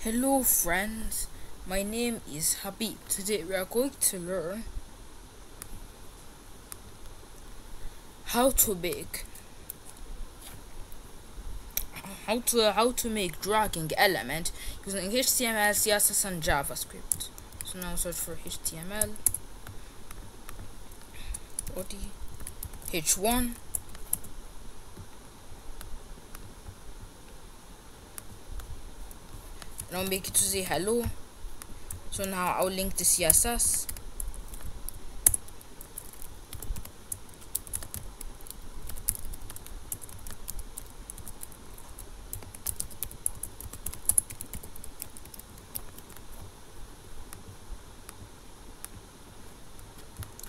Hello friends, my name is Habib. Today we are going to learn how to make dragging element using HTML, CSS and JavaScript. So now search for HTML, body, h1, and I'll make it to say hello. So now I'll link the CSS.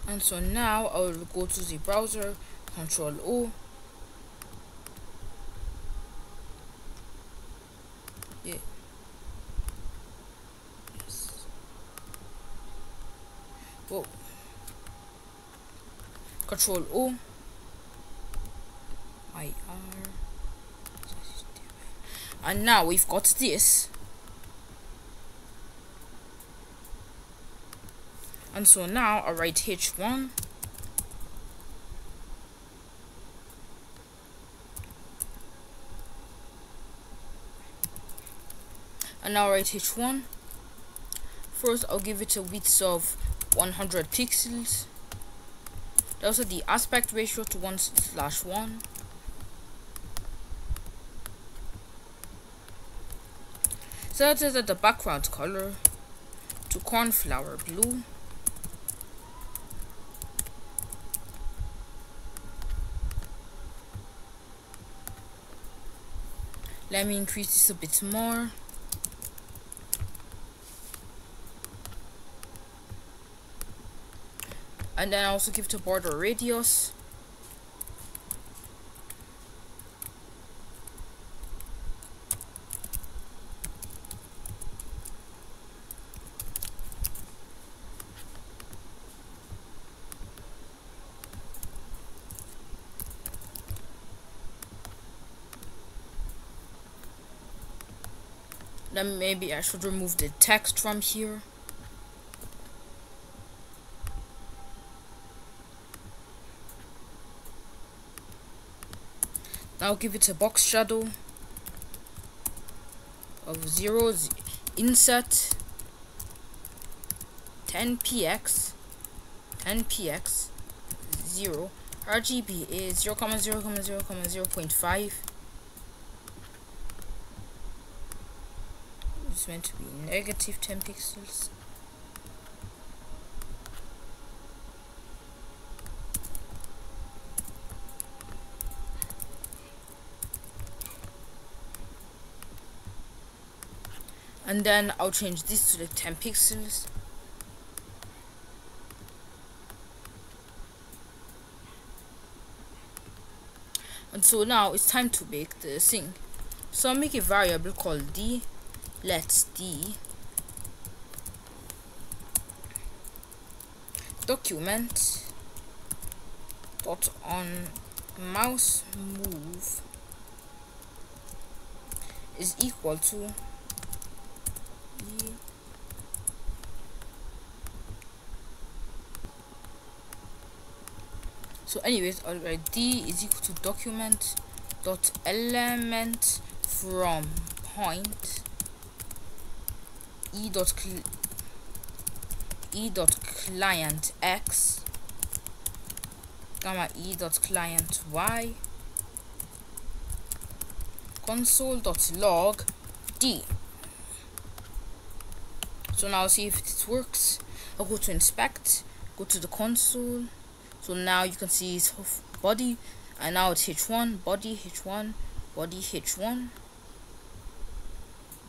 And so now I will go to the browser, Control O. Yeah. Yes. Whoa. Control O. And now we've got this. And so now I write h1 and now I write h1. First I'll give it a width of 100 pixels. Also the aspect ratio to 1/1. Set the background color to cornflower blue. Let me increase this a bit more. And then I also give the border radius. Then maybe I should remove the text from here. Now give it a box shadow of 0, inset 10px 0, RGB is 0,0,0,0.5. It's meant to be negative 10 pixels. And then I'll change this to the 10 pixels. And so now it's time to make the thing. So I'll make a variable called d. Let's d document dot on mouse move is equal to so anyways I'll write d is equal to document dot element from point e dot client x gamma e dot client y console dot log d. So now I'll see if it works. I'll go to inspect, go to the console. So now you can see it's body, and now it's h1 body, h1 body, h1.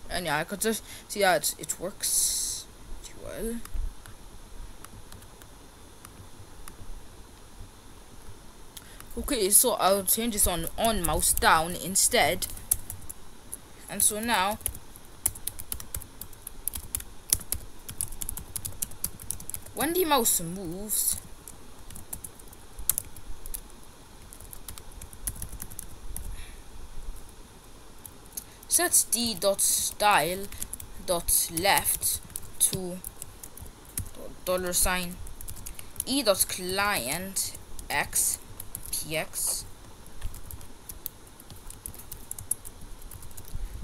And yeah, I could just see that it works well. Okay, so I'll change this on mouse down instead. And so now when the mouse moves, set d dot style dot left to dollar sign e dot client x px,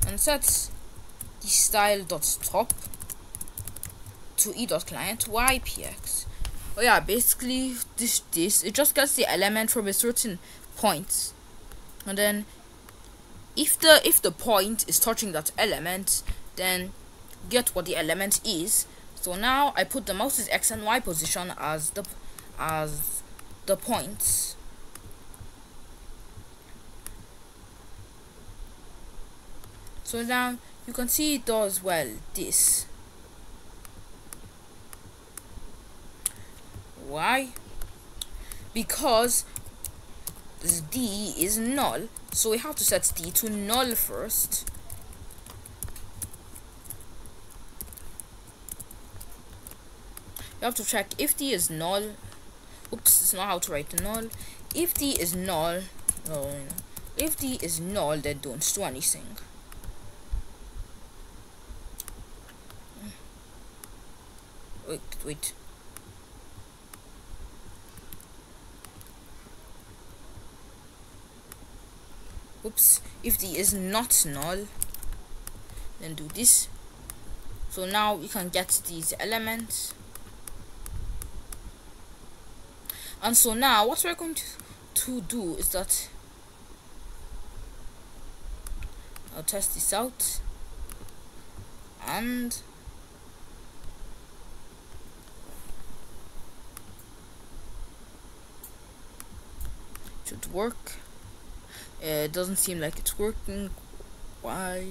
and set the style dot top to e dot client y px. Oh yeah, basically this it just gets the element from a certain point, and then if the point is touching that element, then get what the element is. So now I put the mouse's x and y position as the points. So now you can see it does well this. Why? Because this d is null, so we have to set d to null first. You have to check if d is null. Oops, it's not how to write null. If d is null, if d is null, then don't do anything. Wait. Oops, if d is not null, then do this. So now we can get these elements. And so now what we're going to do is that I'll test this out, and it should work. It doesn't seem like it's working. Why?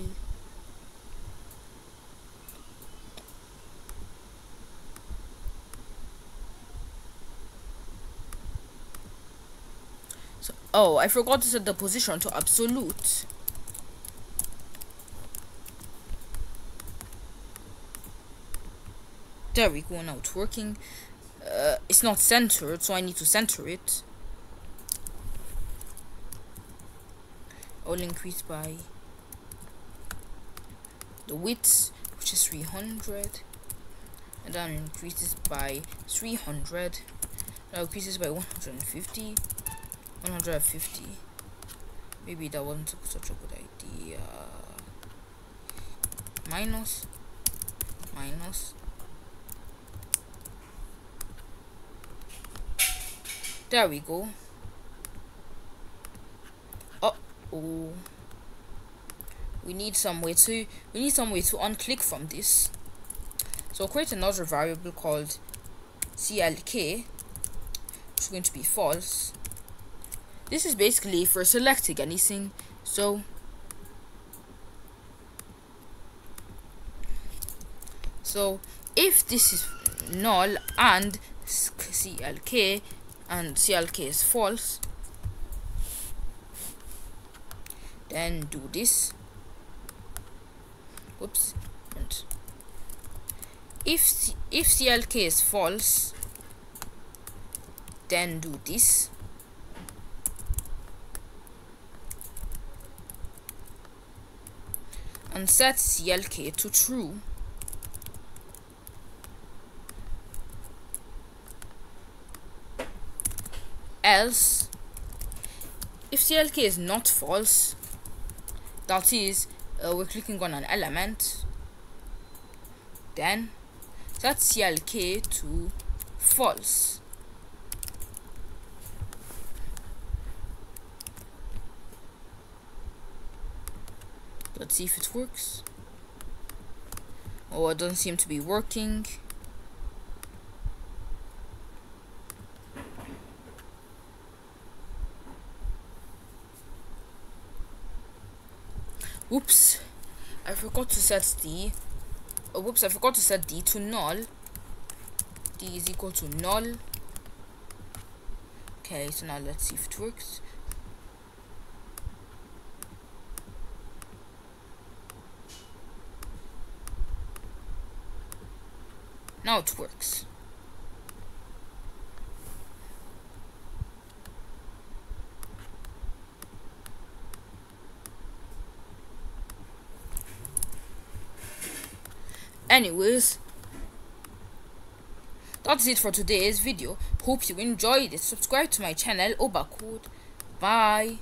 So, oh, I forgot to set the position to absolute. There we go, now it's working. It's not centered, so I need to center it. I'll increase by the width, which is 300, and then increase this by 300. Now increase this by 150. Maybe that wasn't such a good idea. Minus. There we go. Oh, we need some way to unclick from this. So create another variable called CLK, which is going to be false. This is basically for selecting anything. So if this is null and CLK is false, then do this. Whoops. And if CLK is false, then do this. And set CLK to true. Else, if CLK is not false, that is, we're clicking on an element, then set CLK to false. Let's see if it works. Oh, it doesn't seem to be working. Whoops, I forgot to set D. Whoops, I forgot to set D to null. D is equal to null. Okay, so now let's see if it works. Now it works. anyways, that's it for today's video. Hope you enjoyed it. Subscribe to my channel, Obacode. Bye.